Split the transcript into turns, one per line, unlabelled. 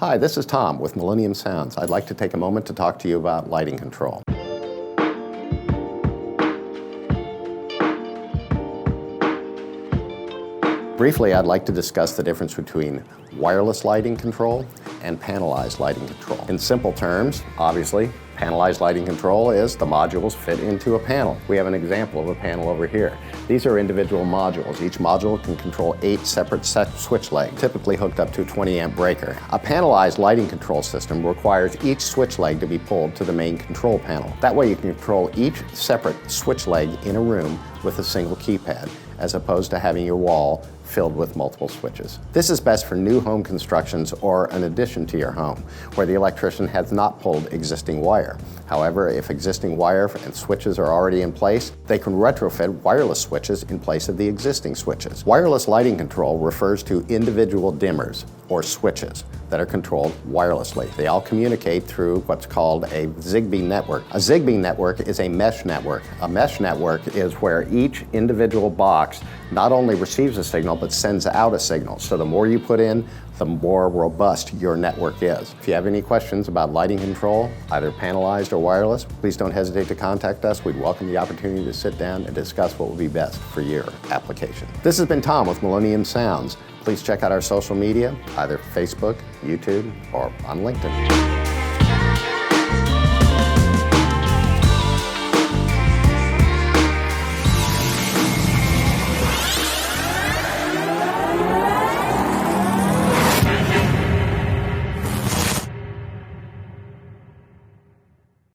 Hi, this is Tom with Millennium Sounds. I'd like to take a moment to talk to you about lighting control. Briefly, I'd like to discuss the difference between wireless lighting control and panelized lighting control. In simple terms, obviously, panelized lighting control is the modules fit into a panel. We have an example of a panel over here. These are individual modules. Each module can control 8 separate switch legs, typically hooked up to a 20-amp breaker. A panelized lighting control system requires each switch leg to be pulled to the main control panel. That way you can control each separate switch leg in a room with a single keypad, as opposed to having your wall filled with multiple switches. This is best for new home constructions or an addition to your home, where the electrician has not pulled existing wire. However, if existing wire and switches are already in place, they can retrofit wireless switches in place of the existing switches. Wireless lighting control refers to individual dimmers, or switches, that are controlled wirelessly. They all communicate through what's called a Zigbee network. A Zigbee network is a mesh network. A mesh network is where each individual box not only receives a signal, but sends out a signal. So the more you put in, the more robust your network is. If you have any questions about lighting control, either panelized or wireless, please don't hesitate to contact us. We'd welcome the opportunity to sit down and discuss what would be best for your application. This has been Tom with Millennium Sounds. Please check out our social media, either Facebook, YouTube, or on LinkedIn.